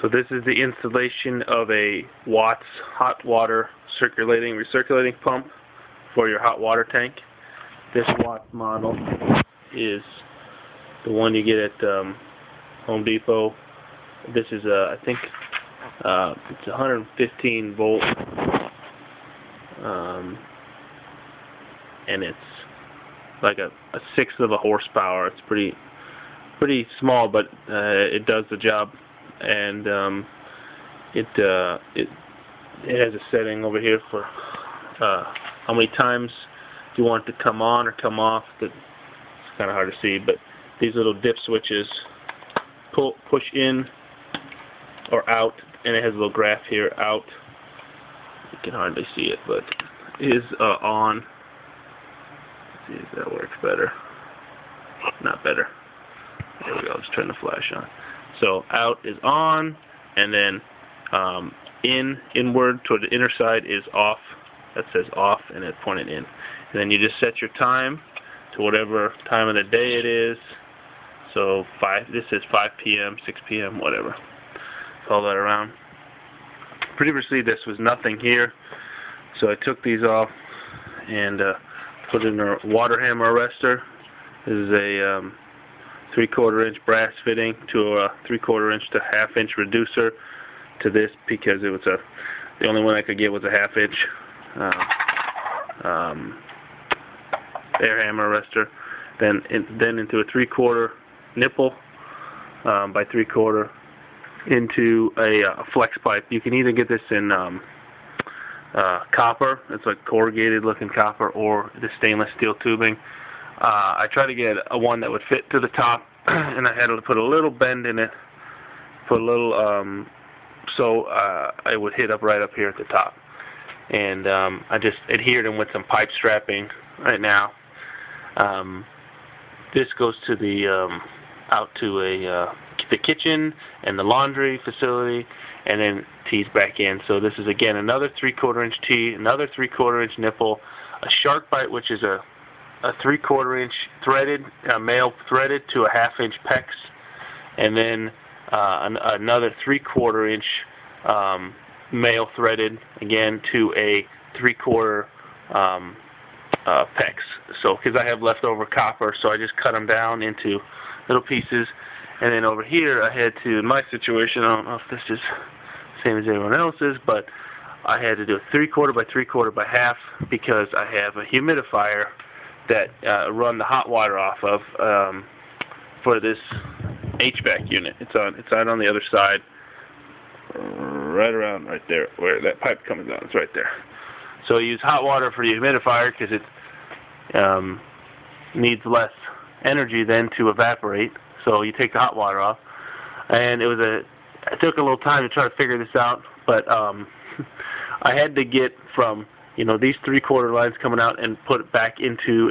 So this is the installation of a Watts hot water recirculating pump for your hot water tank. This Watts model is the one you get at Home Depot. This is I think it's 115 volt, and it's like a sixth of a horsepower. It's pretty small, but it does the job. And it has a setting over here for how many times you want it to come on or come off. It's kind of hard to see, but these little dip switches push in or out, and it has a little graph here, out. You can hardly see it, but it is on. Let's see if that works better. Not better. There we go. Just turn the flash on. So out is on, and then inward toward the inner side is off. That says off, and it's pointed in. And then you just set your time to whatever time of the day it is. So this is 5 p.m., 6 p.m., whatever. All that around. Previously, this was nothing here, so I took these off and put in a water hammer arrestor. This is a 3/4 inch brass fitting to a 3/4 inch to 1/2 inch reducer to this, because it was the only one I could get was a 1/2 inch air hammer arrestor. Then into a 3/4 nipple by 3/4 into a flex pipe. You can either get this in copper, it's like corrugated looking copper, or the stainless steel tubing. I tried to get a one that would fit to the top, and I had to put a little bend in it, put a little so I would hit up right up here at the top. And I just adhered them with some pipe strapping right now. This goes to the out to the kitchen and the laundry facility, and then tees back in. So this is again another 3/4 inch tee, another 3/4 inch nipple, a shark bite, which is a 3/4 inch threaded, male threaded to a 1/2 inch pex, and then another 3/4 inch male threaded again to a 3/4 pex. So because I have leftover copper, so I just cut them down into little pieces. And then over here I had to, in my situation, I don't know if this is the same as everyone else's, but I had to do a 3/4 by 3/4 by 1/2 because I have a humidifier that run the hot water off of for this HVAC unit. It's out on the other side, right around right there where that pipe comes down. It's right there. So you use hot water for the humidifier because it needs less energy then to evaporate. So you take the hot water off, and it took a little time to try to figure this out, but I had to get from these 3/4 lines coming out and put it back into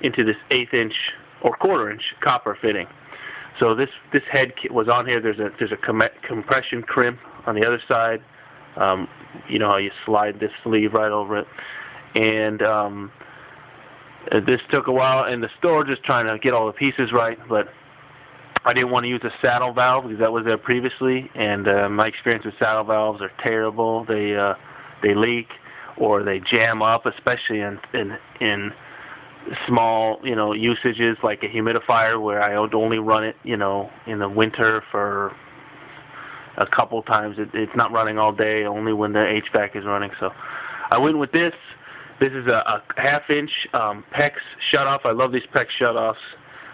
this 1/8 inch or 1/4 inch copper fitting. So this head was on here. There's a compression crimp on the other side. You know how you slide this sleeve right over it, and this took a while in the store just trying to get all the pieces right, but I didn't want to use a saddle valve because that was there previously, and my experience with saddle valves are terrible. They leak or they jam up, especially in small usages like a humidifier, where I would only run it in the winter for a couple times. It's not running all day, only when the HVAC is running. So I went with this. This is a 1/2 inch PEX shutoff. I love these PEX shutoffs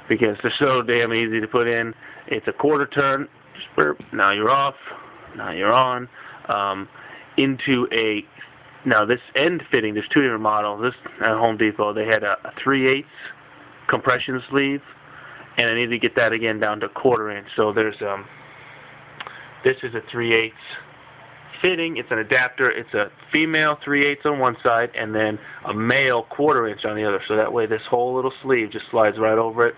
because they're so damn easy to put in. It's a 1/4 turn. Just burp. Now you're off. Now you're on. Now this end fitting, there's two different models. This at Home Depot, they had a 3/8 compression sleeve, and I need to get that again down to 1/4 inch. So there's this is a 3/8 fitting. It's an adapter. It's a female 3/8 on one side, and then a male 1/4 inch on the other. So that way this whole little sleeve just slides right over it.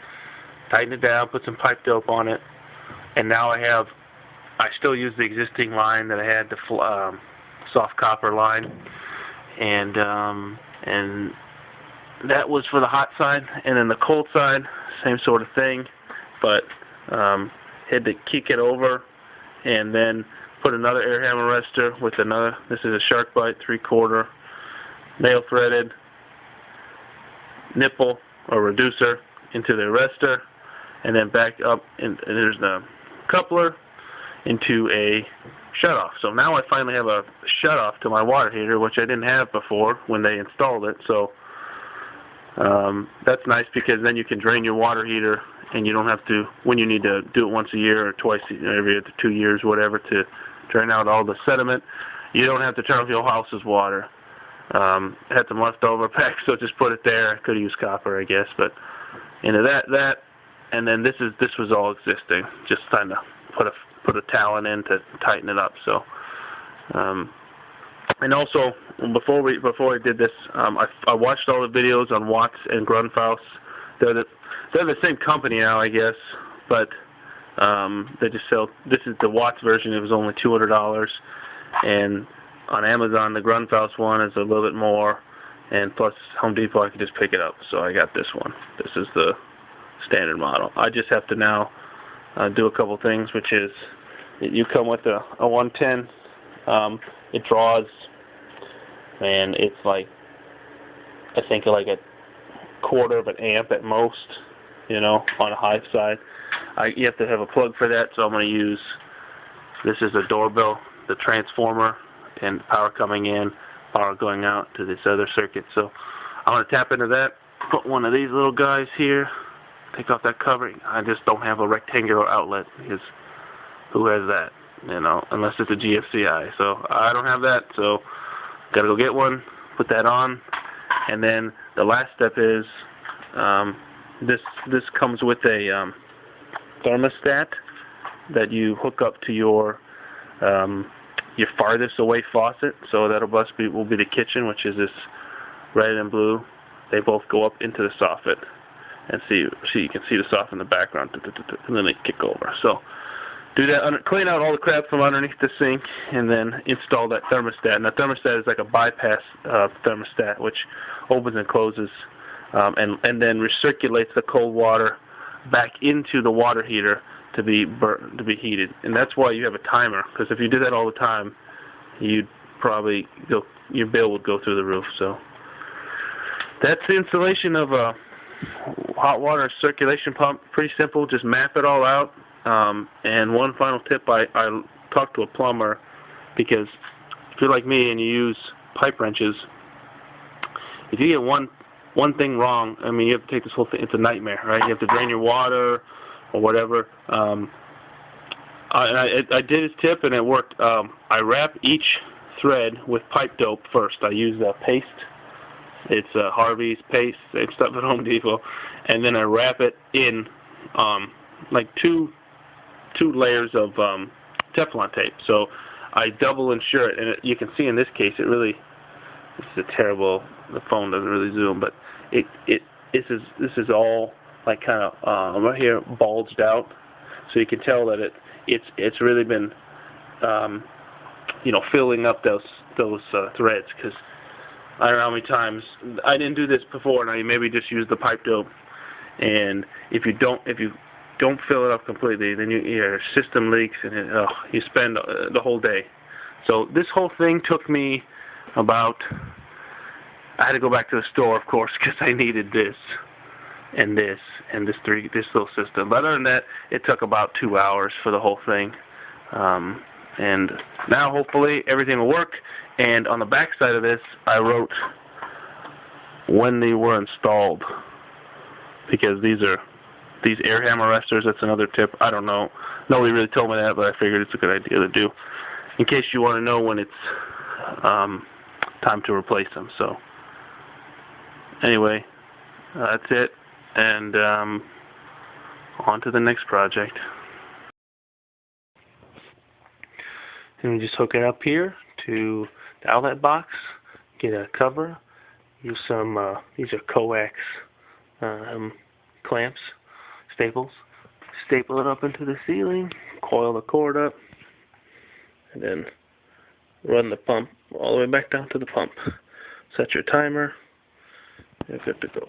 Tighten it down, put some pipe dope on it, and now I still use the existing line that I had, the soft copper line, and that was for the hot side. And then the cold side, same sort of thing, but had to kick it over and then put another air hammer arrestor with another, this is a shark bite 3/4 nail threaded nipple or reducer into the arrestor, and then back up, and there's the coupler into a shutoff. So now I finally have a shutoff to my water heater, which I didn't have before when they installed it. So that's nice, because then you can drain your water heater, and you don't have to, when you need to do it once a year or twice, every 2 years, whatever, to drain out all the sediment, you don't have to turn off your house's water. Had some leftover packs, so just put it there. Could have used copper, I guess, but into that, and then this was all existing. Just trying to put a Talon in to tighten it up. So, and also before I did this, I watched all the videos on Watts and Grundfos. They're the same company now, I guess, but they just sell. This is the Watts version. It was only $200, and on Amazon the Grundfos one is a little bit more, and plus Home Depot I could just pick it up. So I got this one. This is the standard model. I just have to now do a couple things, which is you come with a 110. It draws, and it's like, I think like a 1/4 of an amp at most, on the high side. You have to have a plug for that, so I'm going to use, this is a doorbell, the transformer, and power coming in, power going out to this other circuit. So I'm going to tap into that, put one of these little guys here, take off that covering. I just don't have a rectangular outlet, because who has that, unless it's a GFCI. So I don't have that, so got to go get one, put that on, and then the last step is this comes with a thermostat that you hook up to your farthest away faucet. So that'll will be the kitchen, which is this red and blue. They both go up into the soffit, and you can see the soffit in the background, and then they kick over. So do that, clean out all the crap from underneath the sink, and then install that thermostat. And that thermostat is like a bypass thermostat, which opens and closes, and then recirculates the cold water back into the water heater to be heated. And that's why you have a timer, because if you did that all the time, you'd probably your bill would go through the roof. So that's the installation of a hot water circulation pump. Pretty simple. Just map it all out. And one final tip, I talked to a plumber, because if you're like me and you use pipe wrenches, if you get one thing wrong, I mean, you have to take this whole thing. It's a nightmare, right? You have to drain your water or whatever. I did his tip, and it worked. I wrap each thread with pipe dope first. I use paste. It's Harvey's paste. It's stuff at Home Depot, and then I wrap it in like two layers of Teflon tape. So I double insure it, and you can see in this case, this is a terrible. The phone doesn't really zoom, but this is all like kind of right here bulged out, so you can tell that it's really been filling up those threads, because I don't know how many times I didn't do this before, and I maybe just used the pipe dope, and if you don't fill it up completely, then your system leaks, and you spend the whole day. So this whole thing took me about, I had to go back to the store, of course, because I needed this and this little system. But other than that, it took about 2 hours for the whole thing. And now hopefully everything will work. And on the back side of this, I wrote when they were installed, because these air hammer arrestors, that's another tip. I don't know. Nobody really told me that, but I figured it's a good idea to do, in case you want to know when it's time to replace them. So anyway, that's it, and on to the next project. And we just hook it up here to the outlet box, get a cover, use some, these are coax clamps, staples, staple it up into the ceiling, coil the cord up, and then run the pump all the way back down to the pump. Set your timer, you're good to go.